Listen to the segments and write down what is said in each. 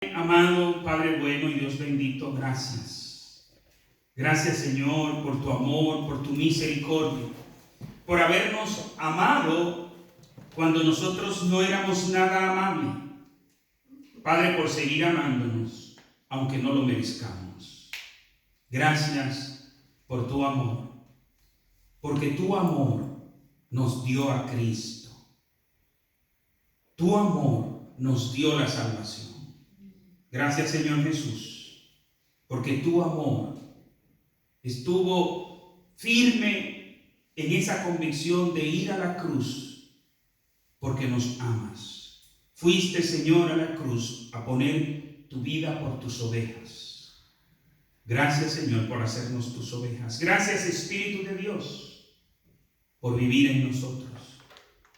Amado Padre bueno y Dios bendito, gracias. Gracias, Señor, por tu amor, por tu misericordia, por habernos amado cuando nosotros no éramos nada amable. Padre, por seguir amándonos, aunque no lo merezcamos. Gracias por tu amor, porque tu amor nos dio a Cristo. Tu amor nos dio la salvación. Gracias, Señor Jesús, porque tu amor estuvo firme en esa convicción de ir a la cruz, porque nos amas. Fuiste, Señor, a la cruz a poner tu vida por tus ovejas. Gracias, Señor, por hacernos tus ovejas. Gracias, Espíritu de Dios, por vivir en nosotros,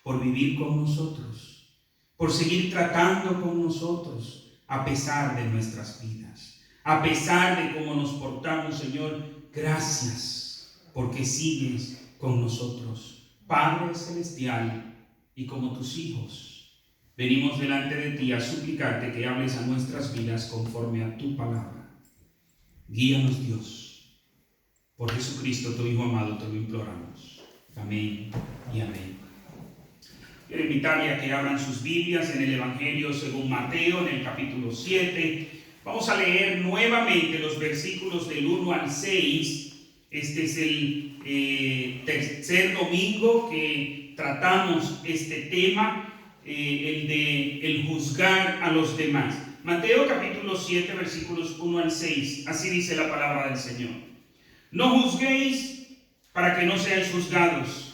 por vivir con nosotros, por seguir tratando con nosotros, a pesar de nuestras vidas, a pesar de cómo nos portamos, Señor. Gracias, porque sigues con nosotros. Padre Celestial, y como tus hijos, venimos delante de ti a suplicarte que hables a nuestras vidas conforme a tu palabra. Guíanos, Dios. Por Jesucristo, tu Hijo amado, te lo imploramos. Amén y amén. Quiero invitarle a que abran sus Biblias en el Evangelio según Mateo, en el capítulo 7. Vamos a leer nuevamente los versículos del 1 al 6. Este es el tercer domingo que tratamos este tema, el de el juzgar a los demás. Mateo capítulo 7, versículos 1 al 6. Así dice la palabra del Señor. No juzguéis para que no seáis juzgados.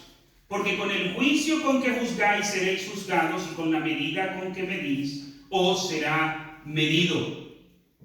Porque con el juicio con que juzgáis seréis juzgados, y con la medida con que medís os será medido.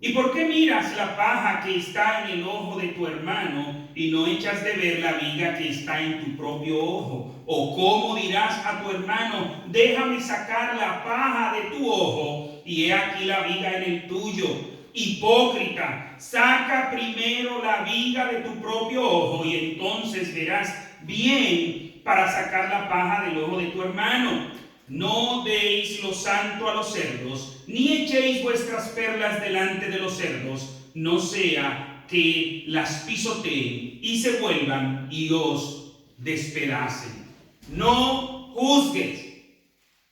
¿Y por qué miras la paja que está en el ojo de tu hermano y no echas de ver la viga que está en tu propio ojo? ¿O cómo dirás a tu hermano, déjame sacar la paja de tu ojo, y he aquí la viga en el tuyo? Hipócrita, saca primero la viga de tu propio ojo, y entonces verás bien para sacar la paja del ojo de tu hermano. No deis lo santo a los cerdos, ni echéis vuestras perlas delante de los cerdos, no sea que las pisoteen y se vuelvan y os despedacen. No juzgues.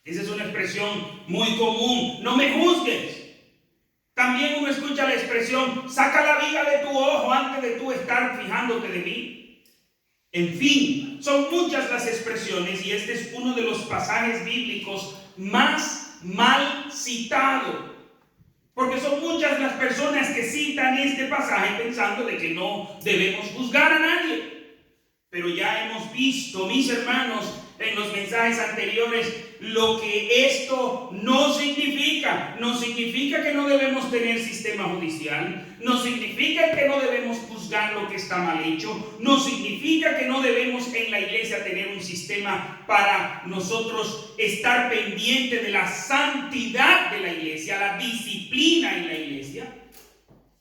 Esa es una expresión muy común. No me juzgues. También uno escucha la expresión, saca la viga de tu ojo antes de tú estar fijándote de mí. En fin, son muchas las expresiones, y este es uno de los pasajes bíblicos más mal citado, porque son muchas las personas que citan este pasaje pensando de que no debemos juzgar a nadie. Pero ya hemos visto, mis hermanos, en los mensajes anteriores, lo que esto no significa. No significa que no debemos tener sistema judicial, no significa que no debemos juzgar lo que está mal hecho, no significa que no debemos en la iglesia tener un sistema para nosotros estar pendiente de la santidad de la iglesia, la disciplina en la iglesia.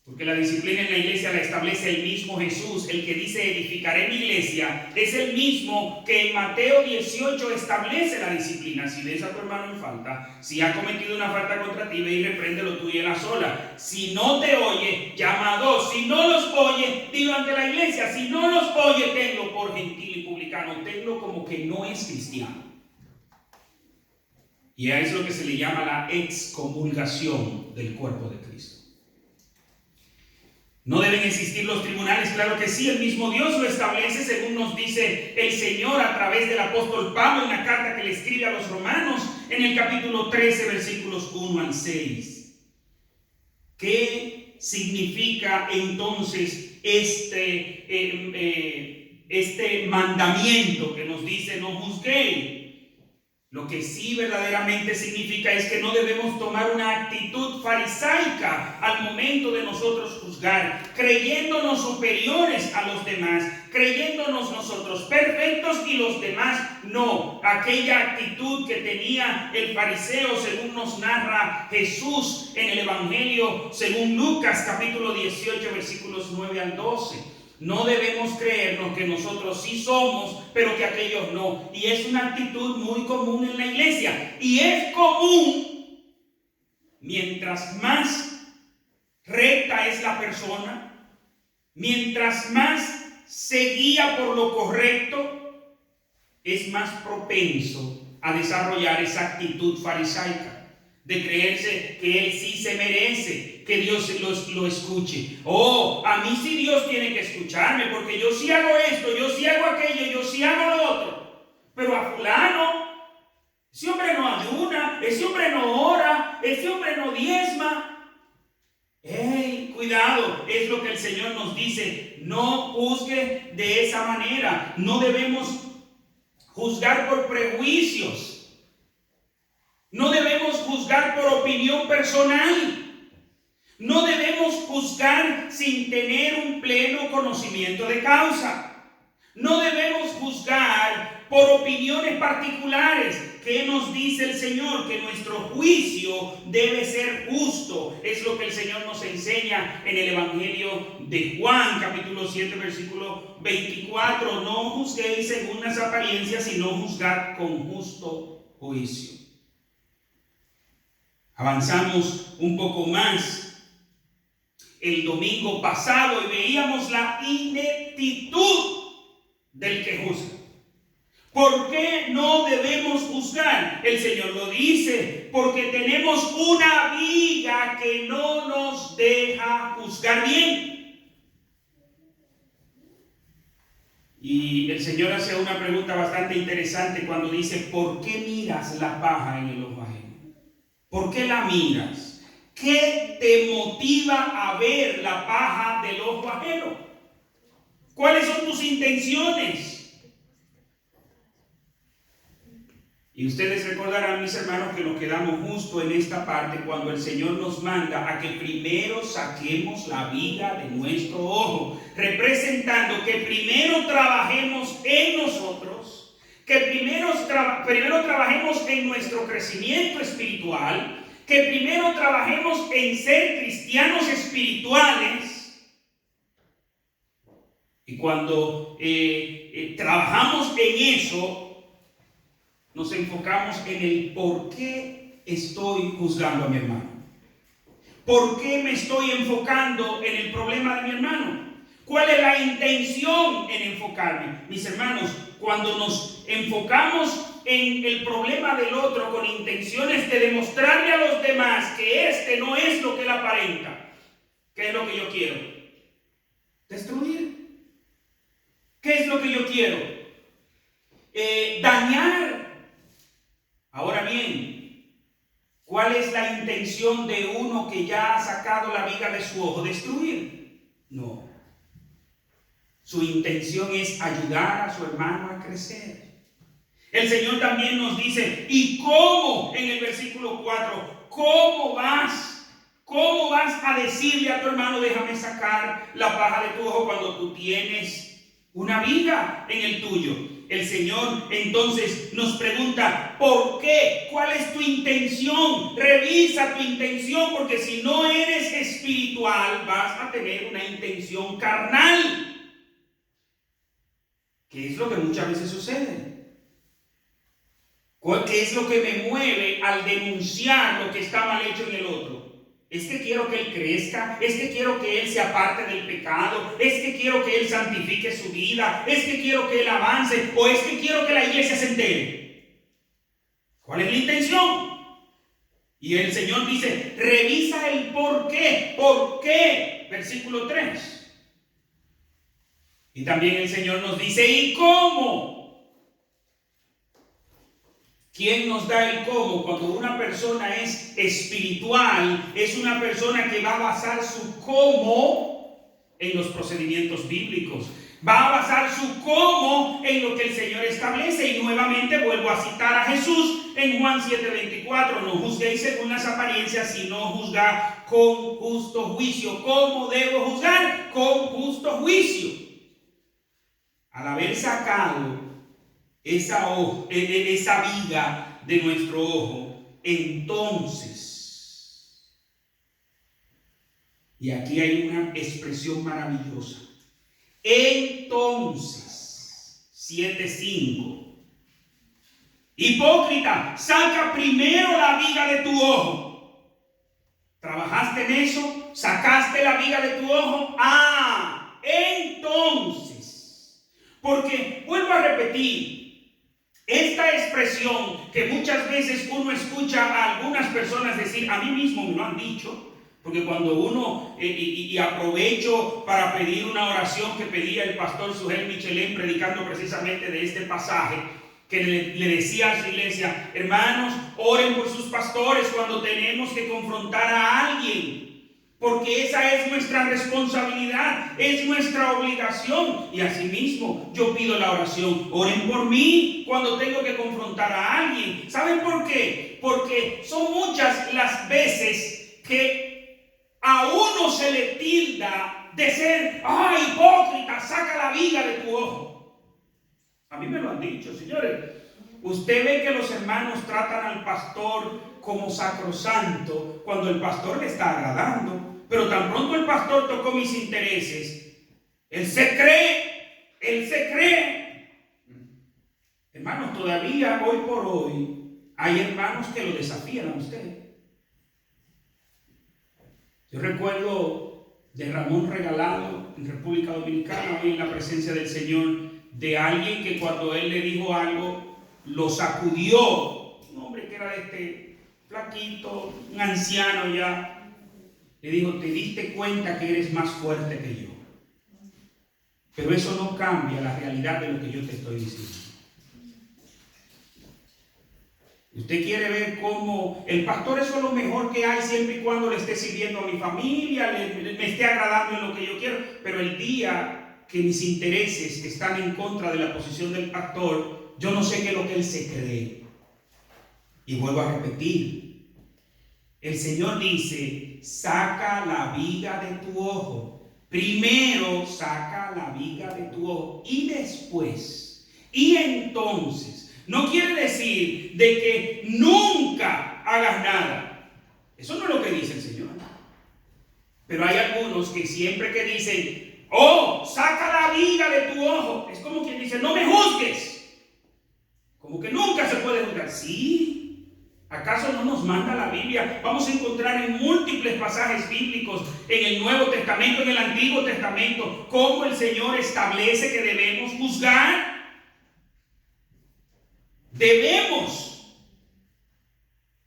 Porque la disciplina en la iglesia la establece el mismo Jesús. El que dice edificaré mi iglesia es el mismo que en Mateo 18 establece la disciplina. Si ves a tu hermano en falta, si ha cometido una falta contra ti, ve y repréndelo tú y él a sola. Si no te oye, llama a dos. Si no los oye, dilo ante la iglesia. Si no los oye, tenlo por gentil y publicano. Tenlo como que no es cristiano. Y a eso es lo que se le llama la excomulgación del cuerpo de Cristo. ¿No deben existir los tribunales? Claro que sí, el mismo Dios lo establece, según nos dice el Señor a través del apóstol Pablo en la carta que le escribe a los romanos, en el capítulo 13, versículos 1 al 6. ¿Qué significa entonces este mandamiento que nos dice no juzguéis? Lo que sí verdaderamente significa es que no debemos tomar una actitud farisaica al momento de nosotros juzgar, creyéndonos superiores a los demás, creyéndonos nosotros perfectos y los demás no. Aquella actitud que tenía el fariseo, según nos narra Jesús en el Evangelio, según Lucas capítulo 18, versículos 9 al 12. No debemos creernos que nosotros sí somos, pero que aquellos no. Y es una actitud muy común en la iglesia. Y es común mientras más recta es la persona, mientras más se guía por lo correcto, es más propenso a desarrollar esa actitud farisaica de creerse que él sí se merece que Dios lo escuche. Oh, a mí sí Dios tiene que escucharme porque yo sí hago esto, yo sí hago aquello, yo sí hago lo otro. Pero a fulano, ese hombre no ayuna, ese hombre no ora, ese hombre no diezma. ¡Ey! Cuidado, es lo que el Señor nos dice. No juzgue de esa manera. No debemos juzgar por prejuicios. No debemos juzgar por opinión personal. No debemos juzgar sin tener un pleno conocimiento de causa. No debemos juzgar por opiniones particulares. ¿Qué nos dice el Señor? Que nuestro juicio debe ser justo. Es lo que el Señor nos enseña en el Evangelio de Juan, capítulo 7, versículo 24. No juzguéis según las apariencias, sino juzgad con justo juicio. Avanzamos un poco más el domingo pasado y veíamos la ineptitud del que juzga. ¿Por qué no debemos juzgar? El Señor lo dice, porque tenemos una viga que no nos deja juzgar bien. Y el Señor hace una pregunta bastante interesante cuando dice: ¿por qué miras la paja en el ojo ajeno? ¿Por qué la miras? ¿Qué te motiva a ver la paja del ojo ajeno? ¿Cuáles son tus intenciones? Y ustedes recordarán, mis hermanos, que nos quedamos justo en esta parte cuando el Señor nos manda a que primero saquemos la viga de nuestro ojo, representando que primero trabajemos en nosotros, que primero trabajemos en nuestro crecimiento espiritual, que primero trabajemos en ser cristianos espirituales. Y cuando trabajamos en eso, nos enfocamos en el por qué estoy juzgando a mi hermano. ¿Por qué me estoy enfocando en el problema de mi hermano? ¿Cuál es la intención en enfocarme? Mis hermanos, cuando nos enfocamos en el problema del otro con intenciones de demostrarle a los demás que este no es lo que él aparenta, ¿qué es lo que yo quiero? Destruir. ¿Qué es lo que yo quiero? Dañar. Ahora bien, ¿cuál es la intención de uno que ya ha sacado la viga de su ojo? ¿Destruir? No. Su intención es ayudar a su hermano a crecer. El Señor también nos dice: ¿y cómo? En el versículo 4, ¿cómo vas a decirle a tu hermano: déjame sacar la paja de tu ojo, cuando tú tienes una viga en el tuyo? El Señor entonces nos pregunta: ¿por qué? ¿Cuál es tu intención? Revisa tu intención, porque si no eres espiritual, vas a tener una intención carnal. ¿Qué es lo que muchas veces sucede? ¿Qué es lo que me mueve al denunciar lo que está mal hecho en el otro? Es que quiero que él crezca, es que quiero que él se aparte del pecado, es que quiero que él santifique su vida, es que quiero que él avance, o es que quiero que la iglesia se entere. ¿Cuál es la intención? Y el Señor dice: revisa el por qué. ¿Por qué? Versículo 3. Y también el Señor nos dice: ¿y cómo? ¿Quién nos da el cómo? Cuando una persona es espiritual, es una persona que va a basar su cómo en los procedimientos bíblicos. Va a basar su cómo en lo que el Señor establece. Y nuevamente vuelvo a citar a Jesús en Juan 7:24. No juzguéis según las apariencias, sino juzgad con justo juicio. ¿Cómo debo juzgar? Con justo juicio. Al haber sacado esa viga de nuestro ojo, entonces, y aquí hay una expresión maravillosa, entonces, 7:5, hipócrita, saca primero la viga de tu ojo, ¿Trabajaste en eso? ¿Sacaste la viga de tu ojo? Entonces, porque vuelvo a repetir, esta expresión que muchas veces uno escucha a algunas personas decir, a mí mismo me lo han dicho, porque cuando uno, y aprovecho para pedir una oración que pedía el pastor Sugel Michelén predicando precisamente de este pasaje, que le decía a su iglesia, hermanos, oren por sus pastores cuando tenemos que confrontar a alguien, porque esa es nuestra responsabilidad, es nuestra obligación. Y asimismo yo pido la oración, oren por mí cuando tengo que confrontar a alguien. ¿Saben por qué? Porque son muchas las veces que a uno se le tilda de ser, hipócrita, saca la viga de tu ojo. A mí me lo han dicho, señores. Usted ve que los hermanos tratan al pastor como sacrosanto cuando el pastor le está agradando, pero tan pronto el pastor tocó mis intereses, él se cree. Hermanos, todavía hoy por hoy hay hermanos que lo desafían a usted. Yo recuerdo de Ramón Regalado en República Dominicana, hoy en la presencia del Señor, de alguien que cuando él le dijo algo, lo sacudió. Un hombre que era de este flaquito, un anciano ya. Le dijo, te diste cuenta que eres más fuerte que yo. Pero eso no cambia la realidad de lo que yo te estoy diciendo. Usted quiere ver cómo el pastor eso es lo mejor que hay siempre y cuando le esté sirviendo a mi familia, me esté agradando en lo que yo quiero, pero el día que mis intereses están en contra de la posición del pastor, yo no sé qué es lo que él se cree. Y vuelvo a repetir, el Señor dice, saca la viga de tu ojo. Primero saca la viga de tu ojo y después, y entonces. No quiere decir de que nunca hagas nada. Eso no es lo que dice el Señor. Pero hay algunos que siempre que dicen, saca la viga de tu ojo, es como quien dice, no me juzgues. Como que nunca se puede juzgar. Sí. ¿Acaso no nos manda la Biblia? Vamos a encontrar en múltiples pasajes bíblicos, en el Nuevo Testamento, en el Antiguo Testamento, cómo el Señor establece que debemos juzgar. Debemos.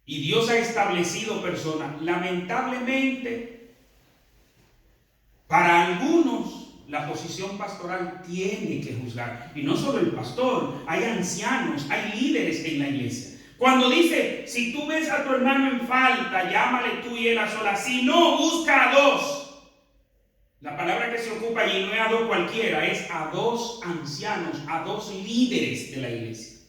Y Dios ha establecido personas. Lamentablemente, para algunos, la posición pastoral tiene que juzgar. Y no solo el pastor, hay ancianos, hay líderes en la iglesia. Cuando dice, si tú ves a tu hermano en falta, llámale tú y él a solas. Si no, busca a dos. La palabra que se ocupa allí no es a dos cualquiera, es a dos ancianos, a dos líderes de la iglesia.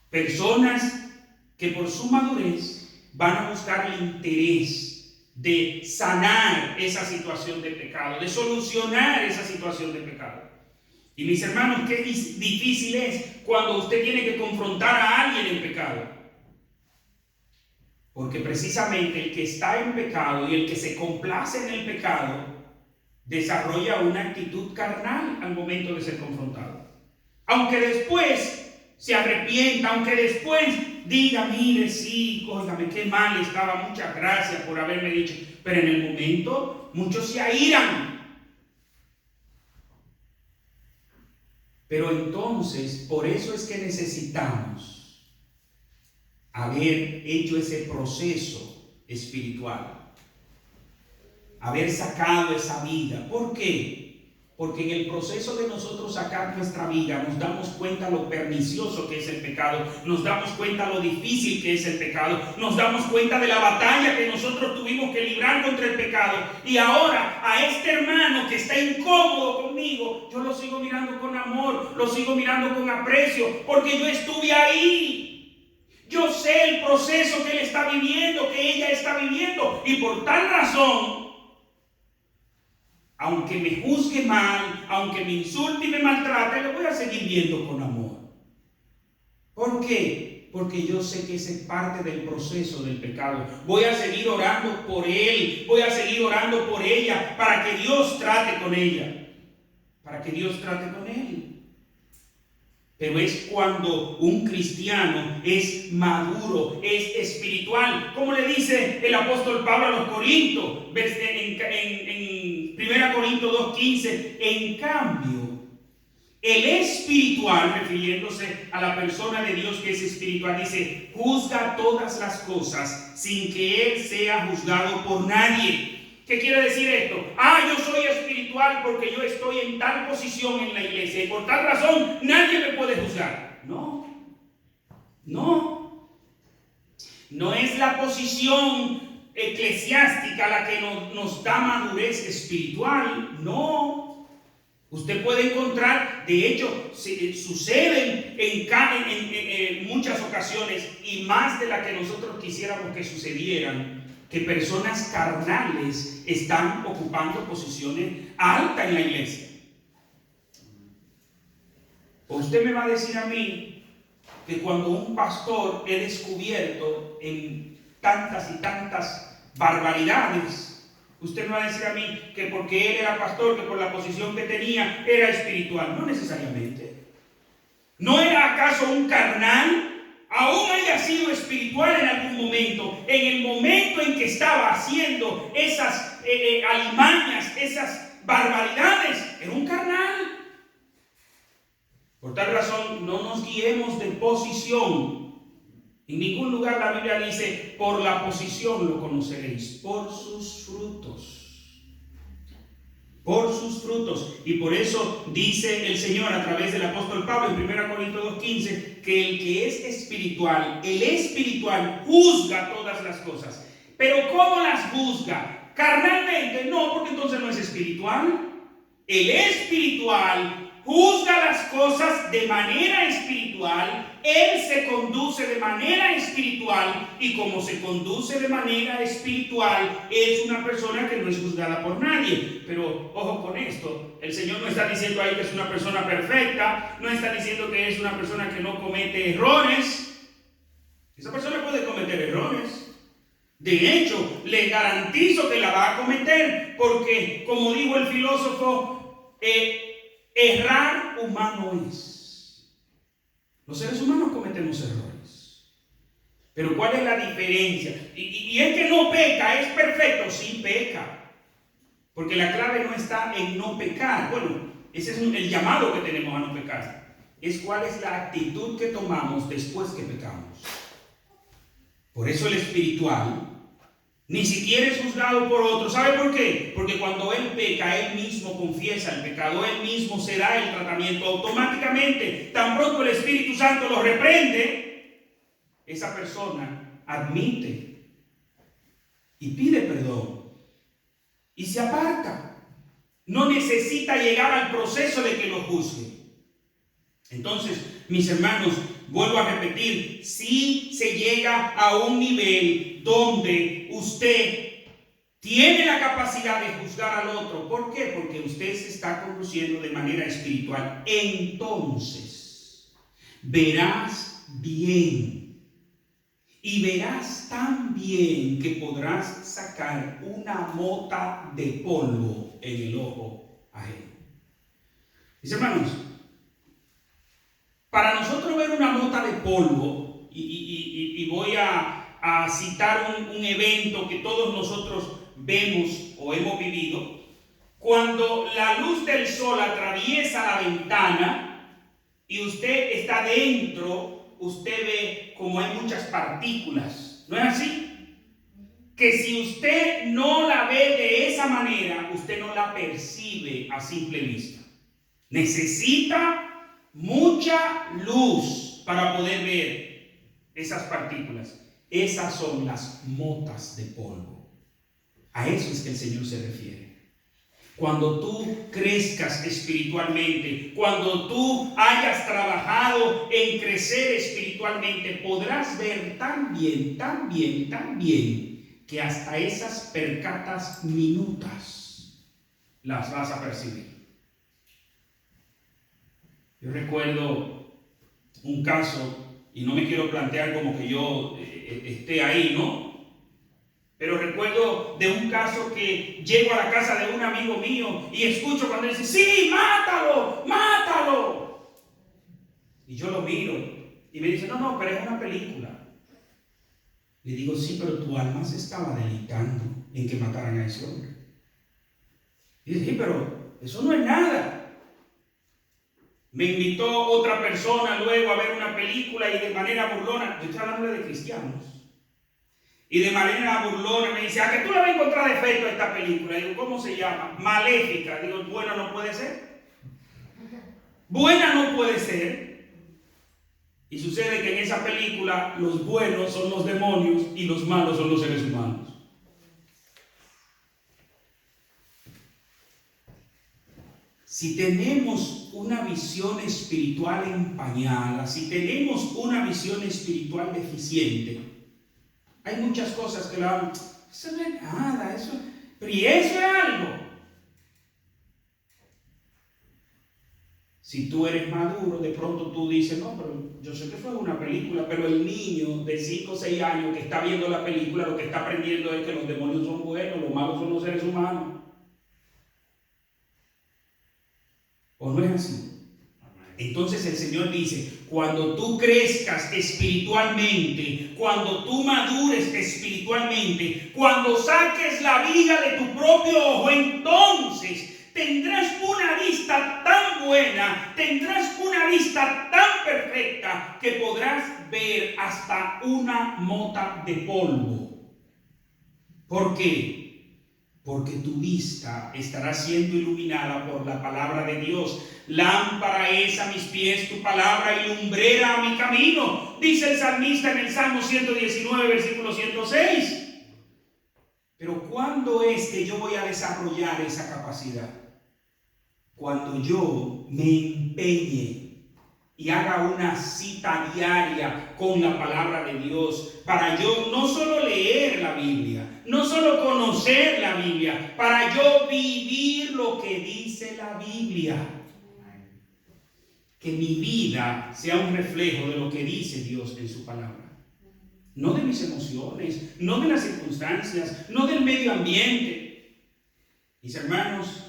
Personas que por su madurez van a buscar el interés de sanar esa situación de pecado, de solucionar esa situación de pecado. Y mis hermanos, qué difícil es cuando usted tiene que confrontar a alguien en pecado. Porque precisamente el que está en pecado y el que se complace en el pecado desarrolla una actitud carnal al momento de ser confrontado. Aunque después se arrepienta, aunque después diga, mire, sí, óigame, qué mal estaba, muchas gracias por haberme dicho. Pero en el momento, muchos se airan. Pero entonces, por eso es que necesitamos haber hecho ese proceso espiritual, haber sacado esa vida. ¿Por qué? Porque en el proceso de nosotros sacar nuestra vida nos damos cuenta lo pernicioso que es el pecado, nos damos cuenta lo difícil que es el pecado, nos damos cuenta de la batalla que nosotros tuvimos que librar contra el pecado. Y ahora a este hermano que está incómodo conmigo, yo lo sigo mirando con amor, lo sigo mirando con aprecio, porque yo estuve ahí. Yo sé el proceso que él está viviendo, que ella está viviendo, y por tal razón, aunque me juzgue mal, aunque me insulte y me maltrate, lo voy a seguir viendo con amor. ¿Por qué? Porque yo sé que esa es parte del proceso del pecado. Voy a seguir orando por él, voy a seguir orando por ella, para que Dios trate con ella, para que Dios trate con él. pero es cuando un cristiano es maduro, es espiritual. Como le dice el apóstol Pablo a los Corintios, en 1 Corintios 2:15, en cambio, el espiritual, refiriéndose a la persona de Dios que es espiritual, dice, juzga todas las cosas sin que él sea juzgado por nadie. ¿Qué quiere decir esto? Yo soy espiritual porque yo estoy en tal posición en la iglesia y por tal razón nadie me puede juzgar. No es la posición eclesiástica la que nos da madurez espiritual. No. Usted puede encontrar, de hecho, suceden en muchas ocasiones y más de la que nosotros quisiéramos que sucedieran, que personas carnales están ocupando posiciones altas en la iglesia. Usted me va a decir a mí que cuando un pastor es descubierto en tantas y tantas barbaridades, usted me va a decir a mí que porque él era pastor, que por la posición que tenía era espiritual. No necesariamente. ¿No era acaso un carnal? Aún haya sido espiritual en algún momento, en el momento en que estaba haciendo esas alimañas, esas barbaridades, era un carnal. Por tal razón, no nos guiemos de posición. En ningún lugar la Biblia dice, por la posición lo conoceréis, por sus frutos. Por sus frutos. Y por eso dice el Señor a través del apóstol Pablo en 1 Corintios 2:15 que el que es espiritual, el espiritual juzga todas las cosas. Pero ¿cómo las juzga? ¿Carnalmente? No, porque entonces no es espiritual. El espiritual juzga las cosas de manera espiritual, él se conduce de manera espiritual y como se conduce de manera espiritual es una persona que no es juzgada por nadie. Pero ojo con esto, el Señor no está diciendo ahí que es una persona perfecta, no está diciendo que es una persona que no comete errores. Esa persona puede cometer errores. De hecho, le garantizo que la va a cometer porque, como dijo el filósofo, errar humano es. Los seres humanos cometemos errores. Pero ¿cuál es la diferencia? Y es que no peca, es perfecto. Sí peca. Porque la clave no está en no pecar. Bueno, ese es el llamado que tenemos a no pecar. Es cuál es la actitud que tomamos después que pecamos. Por eso el espiritual ni siquiera es juzgado por otro. ¿Sabe por qué? Porque cuando él peca, él mismo confiesa el pecado, él mismo se da el tratamiento automáticamente. Tan pronto el Espíritu Santo lo reprende, esa persona admite y pide perdón y se aparta. No necesita llegar al proceso de que lo juzgue. Entonces, mis hermanos, vuelvo a repetir, si se llega a un nivel donde usted tiene la capacidad de juzgar al otro, ¿por qué? Porque usted se está conduciendo de manera espiritual, entonces verás bien y verás tan bien que podrás sacar una mota de polvo en el ojo ajeno. Mis hermanos, para nosotros ver una mota de polvo, y voy a citar un evento que todos nosotros vemos o hemos vivido, cuando la luz del sol atraviesa la ventana y usted está dentro, usted ve como hay muchas partículas, ¿no es así? Que si usted no la ve de esa manera, usted no la percibe a simple vista. Necesita mucha luz para poder ver esas partículas. Esas son las motas de polvo. A eso es que el Señor se refiere. Cuando tú crezcas espiritualmente, cuando tú hayas trabajado en crecer espiritualmente, podrás ver tan bien, que hasta esas percatas minutas las vas a percibir. Yo recuerdo un caso, y no me quiero plantear como que yo esté ahí, ¿no? Pero recuerdo de un caso que llego a la casa de un amigo mío y escucho cuando dice, sí, mátalo, mátalo. Y yo lo miro y me dice, no, pero es una película. Le digo, sí, pero tu alma se estaba deleitando en que mataran a ese hombre. Y dice, sí, pero eso no es nada. Me invitó otra persona luego a ver una película y de manera burlona, yo estoy hablando de cristianos, y de manera burlona me dice, ¿a que tú le vas a encontrar defecto a esta película? Digo, ¿cómo se llama? Maléfica. Digo, buena no puede ser. Buena no puede ser. Y sucede que en esa película los buenos son los demonios y los malos son los seres humanos. Si tenemos una visión espiritual empañada, si tenemos una visión espiritual deficiente, hay muchas cosas que la eso no es nada, eso, pero y eso es algo. Si tú eres maduro, de pronto tú dices, no, pero yo sé que fue una película, pero el niño de 5 o 6 años que está viendo la película, lo que está aprendiendo es que los demonios son buenos, los malos son los seres humanos. ¿O no es así? Entonces el Señor dice, cuando tú crezcas espiritualmente, cuando tú madures espiritualmente, cuando saques la viga de tu propio ojo, entonces tendrás una vista tan buena, tendrás una vista tan perfecta que podrás ver hasta una mota de polvo. ¿Por qué? Porque tu vista estará siendo iluminada por la palabra de Dios. Lámpara es a mis pies tu palabra y lumbrera a mi camino, dice el salmista en el Salmo 119, versículo 106. Pero ¿cuándo es que yo voy a desarrollar esa capacidad? Cuando yo me empeñe y haga una cita diaria con la palabra de Dios, para yo no solo leer la Biblia, no solo conocer la Biblia, para yo vivir lo que dice la Biblia. Que mi vida sea un reflejo de lo que dice Dios en su palabra. No de mis emociones, no de las circunstancias, no del medio ambiente. Mis hermanos,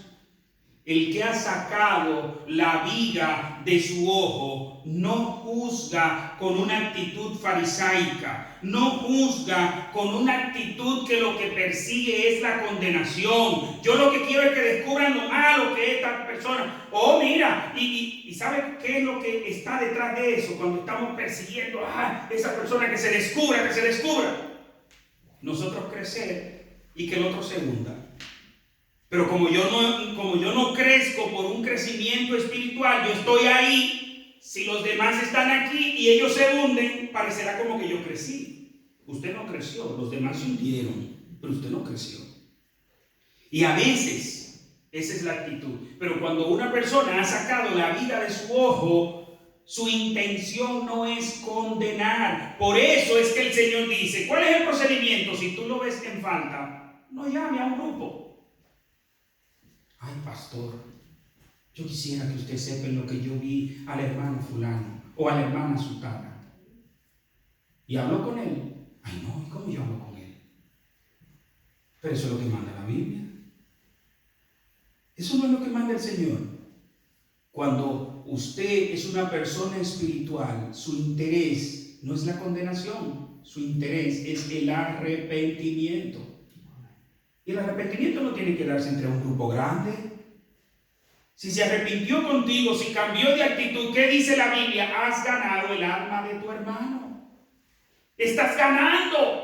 el que ha sacado la viga de su ojo no juzga con una actitud farisaica, no juzga con una actitud que lo que persigue es la condenación. Yo lo que quiero es que descubran lo malo que es esta persona. Oh, mira, y ¿sabe qué es lo que está detrás de eso? Cuando estamos persiguiendo a esa persona, que se descubra, nosotros crecer y que el otro se hunda. Pero como yo no crezco por un crecimiento espiritual, yo estoy ahí. Si los demás están aquí y ellos se hunden, parecerá como que yo crecí. Usted no creció, los demás se hundieron, pero usted no creció. Y a veces, esa es la actitud. Pero cuando una persona ha sacado la viga de su ojo, su intención no es condenar. Por eso es que el Señor dice, ¿cuál es el procedimiento? Si tú lo ves en falta, no llame a un grupo. Ay, pastor, yo quisiera que usted sepa lo que yo vi al hermano fulano o a la hermana sultana. Y habló con él. Ay, no, ¿y cómo yo hablo con él? Pero eso es lo que manda la Biblia. Eso no es lo que manda el Señor. Cuando usted es una persona espiritual, su interés no es la condenación, su interés es el arrepentimiento. Y el arrepentimiento no tiene que darse entre un grupo grande. Si se arrepintió contigo, si cambió de actitud, ¿qué dice la Biblia? Has ganado el alma de tu hermano. Estás ganando.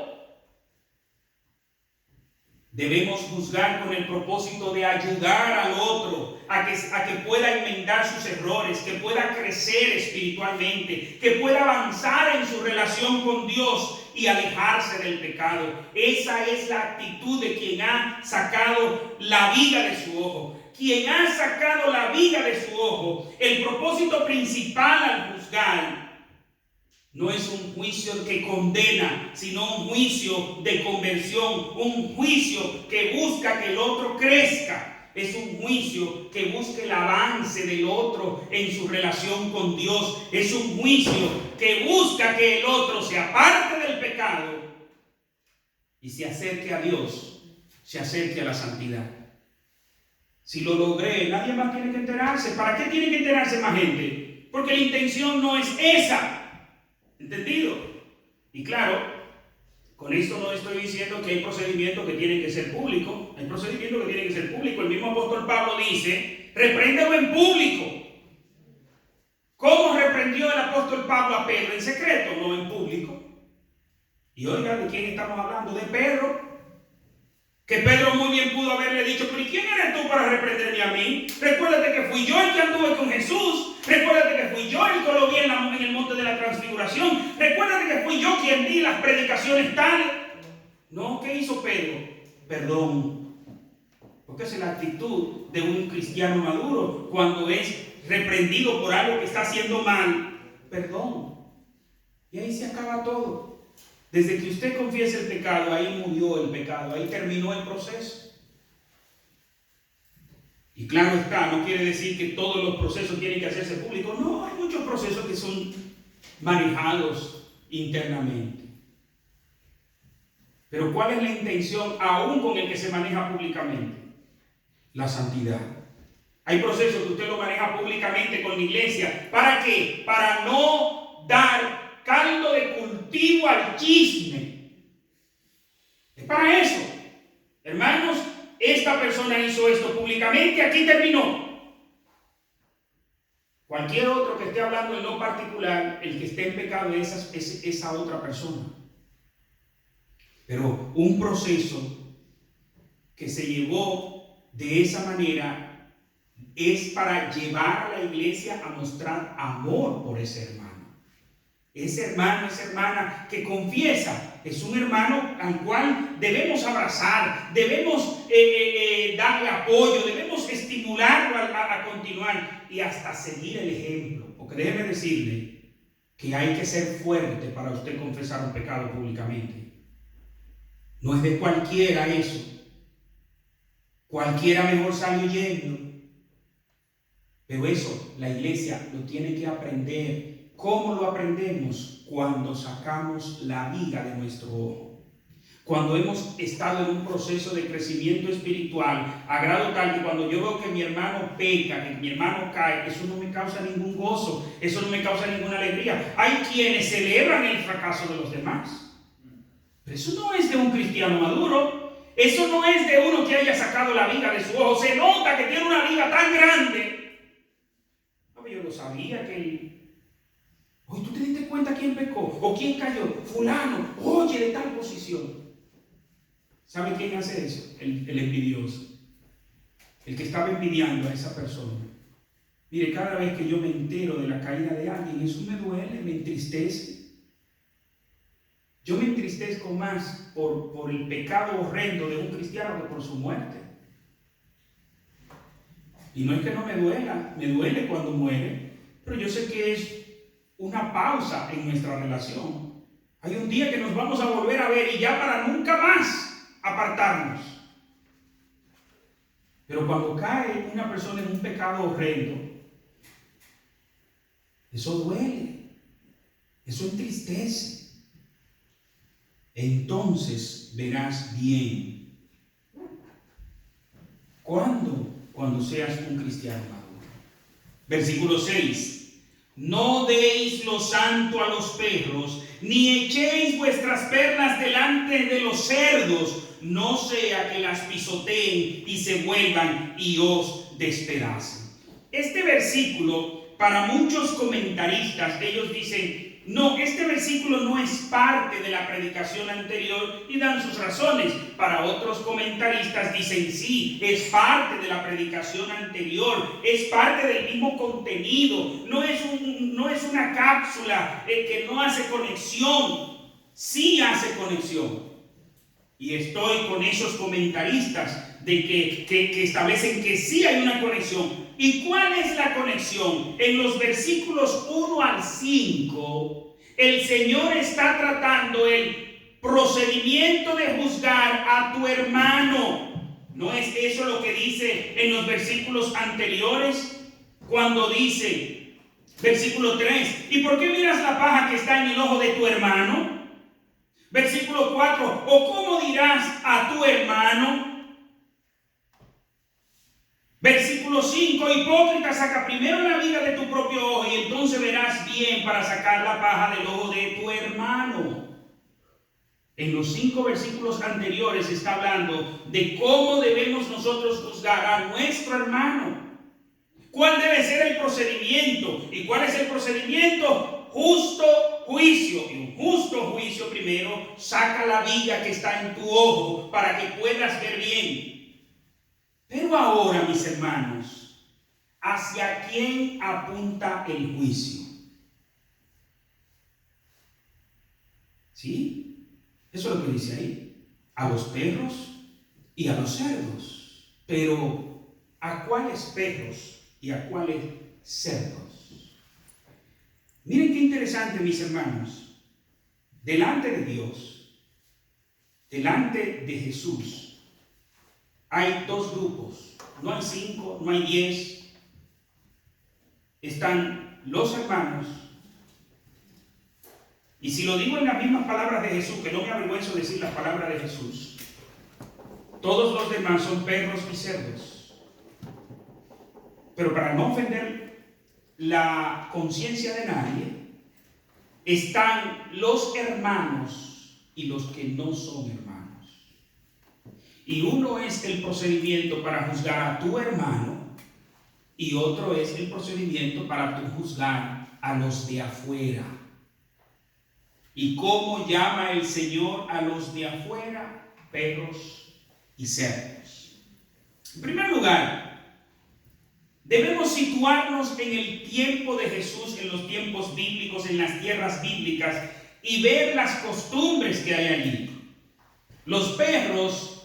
Debemos juzgar con el propósito de ayudar al otro a que pueda enmendar sus errores, que pueda crecer espiritualmente, que pueda avanzar en su relación con Dios y alejarse del pecado. Esa es la actitud de quien ha sacado la viga de su ojo. Quien ha sacado la viga de su ojo, el propósito principal al juzgar no es un juicio que condena, sino un juicio de conversión, un juicio que busca que el otro crezca. Es un juicio que busque el avance del otro en su relación con Dios. Es un juicio que busca que el otro se aparte del pecado y se acerque a Dios, se acerque a la santidad. Si lo logré, nadie más tiene que enterarse. ¿Para qué tiene que enterarse más gente? porque la intención no es esa. ¿Entendido? Y claro, con esto no estoy diciendo que hay procedimientos que tienen que ser públicos. Hay procedimientos que tienen que ser públicos. El mismo apóstol Pablo dice, repréndelo en público. ¿Cómo reprendió el apóstol Pablo a Pedro? En secreto, no en público. Y oiga, ¿de quién estamos hablando? De Pedro. Que Pedro muy bien pudo haberle dicho, pero ¿y quién eres tú para reprenderme a mí? Recuérdate que fui yo el que anduve con Jesús. Recuérdate que fui yo el que lo vi en el monte de la transfiguración. Recuérdate que fui yo quien di las predicaciones tales. No, ¿qué hizo Pedro? Perdón. Porque esa es la actitud de un cristiano maduro cuando es reprendido por algo que está haciendo mal. Perdón. Y ahí se acaba todo. Desde que usted confiese el pecado, ahí murió el pecado, ahí terminó el proceso. Y claro está, no quiere decir que todos los procesos tienen que hacerse públicos. No, hay muchos procesos que son manejados internamente. Pero ¿cuál es la intención aún con el que se maneja públicamente? La santidad. Hay procesos que usted lo maneja públicamente con la iglesia. ¿Para qué? Para no dar caldo de cultivo al chisme. Es para eso. Hermanos, esta persona hizo esto públicamente, aquí terminó. Cualquier otro que esté hablando en lo particular, el que esté en pecado es esa otra persona. Pero un proceso que se llevó de esa manera es para llevar a la iglesia a mostrar amor por ese hermano. Ese hermano, esa hermana que confiesa, es un hermano al cual debemos abrazar, debemos darle apoyo, debemos estimularlo a continuar y hasta seguir el ejemplo. Porque déjeme decirle que hay que ser fuerte para usted confesar un pecado públicamente. No es de cualquiera eso. Cualquiera mejor sale huyendo. Pero eso la iglesia lo tiene que aprender. ¿Cómo lo aprendemos? Cuando sacamos la viga de nuestro ojo. Cuando hemos estado en un proceso de crecimiento espiritual, a grado tal que cuando yo veo que mi hermano peca, que mi hermano cae, eso no me causa ningún gozo, eso no me causa ninguna alegría. Hay quienes celebran el fracaso de los demás. Pero eso no es de un cristiano maduro. Eso no es de uno que haya sacado la viga de su ojo. Se nota que tiene una viga tan grande. No, yo lo sabía que él... Oye, ¿tú te diste cuenta quién pecó? ¿O quién cayó? Fulano, oye, de tal posición. ¿Sabe quién hace eso? El envidioso. El que estaba envidiando a esa persona. Mire, cada vez que yo me entero de la caída de alguien, eso me duele, me entristece. Yo me entristezco más por el pecado horrendo de un cristiano que por su muerte. Y no es que no me duela, me duele cuando muere, pero yo sé que es una pausa en nuestra relación. Hay un día que nos vamos a volver a ver y ya para nunca más apartarnos. Pero cuando cae una persona en un pecado horrendo, eso duele, eso entristece. Entonces verás bien. ¿Cuándo? Cuando seas un cristiano maduro. Versículo 6. No deis lo santo a los perros, ni echéis vuestras perlas delante de los cerdos, no sea que las pisoteen y se vuelvan y os despedacen. Este versículo, para muchos comentaristas, ellos dicen, no, este versículo no es parte de la predicación anterior y dan sus razones. Para otros comentaristas dicen sí, es parte de la predicación anterior, es parte del mismo contenido, no es una cápsula que no hace conexión, sí hace conexión. Y estoy con esos comentaristas de que establecen que sí hay una conexión. ¿Y cuál es la conexión? En los versículos 1 al 5, el Señor está tratando el procedimiento de juzgar a tu hermano. ¿No es eso lo que dice en los versículos anteriores? Cuando dice, versículo 3, ¿y por qué miras la paja que está en el ojo de tu hermano? Versículo 4, ¿o cómo dirás a tu hermano? Versículo 5, hipócrita, saca primero la viga de tu propio ojo y entonces verás bien para sacar la paja del ojo de tu hermano. En los 5 versículos anteriores está hablando de cómo debemos nosotros juzgar a nuestro hermano. ¿Cuál debe ser el procedimiento? ¿Y cuál es el procedimiento? Justo juicio. Y un justo juicio primero saca la viga que está en tu ojo para que puedas ver bien. Pero ahora, mis hermanos, ¿hacia quién apunta el juicio? ¿Sí? Eso es lo que dice ahí. A los perros y a los cerdos. Pero, ¿a cuáles perros y a cuáles cerdos? Miren qué interesante, mis hermanos. Delante de Dios, delante de Jesús, hay 2 grupos. No hay 5, no hay 10. Están los hermanos. Y si lo digo en las mismas palabras de Jesús, que no me avergüenzo de decir las palabras de Jesús, todos los demás son perros y cerdos. Pero para no ofender la conciencia de nadie, están los hermanos y los que no son hermanos. Y uno es el procedimiento para juzgar a tu hermano y otro es el procedimiento para tu juzgar a los de afuera. ¿Y cómo llama el Señor a los de afuera? Perros y cerdos. En primer lugar, debemos situarnos en el tiempo de Jesús, en los tiempos bíblicos, en las tierras bíblicas y ver las costumbres que hay allí. Los perros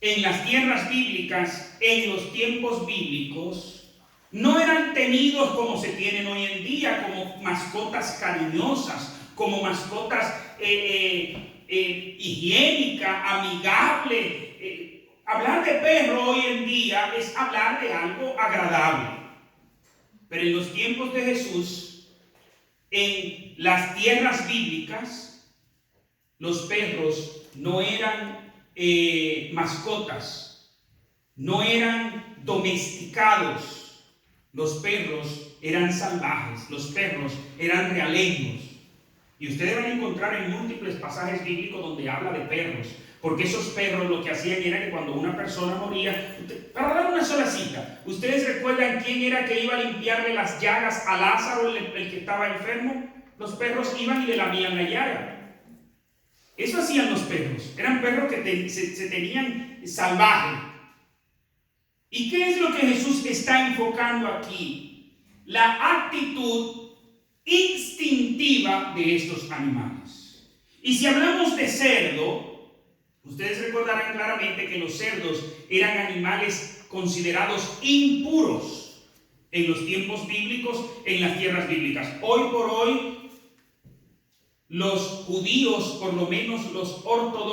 en las tierras bíblicas, en los tiempos bíblicos, no eran tenidos como se tienen hoy en día, como mascotas cariñosas, como mascotas higiénicas, amigables. Hablar de perro hoy en día es hablar de algo agradable. Pero en los tiempos de Jesús, en las tierras bíblicas, los perros no eran mascotas, no eran domesticados. Los perros eran salvajes, los perros eran realengos. Y ustedes van a encontrar en múltiples pasajes bíblicos donde habla de perros, porque esos perros lo que hacían era que cuando una persona moría, para dar una sola cita, ¿ustedes recuerdan quién era que iba a limpiarle las llagas a Lázaro, el que estaba enfermo? Los perros iban y le lamían la llaga. Eso hacían los perros. Eran perros que se tenían salvajes. ¿Y qué es lo que Jesús está enfocando aquí? La actitud instintiva de estos animales. Y si hablamos de cerdo, ustedes recordarán claramente que los cerdos eran animales considerados impuros en los tiempos bíblicos, en las tierras bíblicas. Hoy por hoy, los judíos, por lo menos los ortodoxos,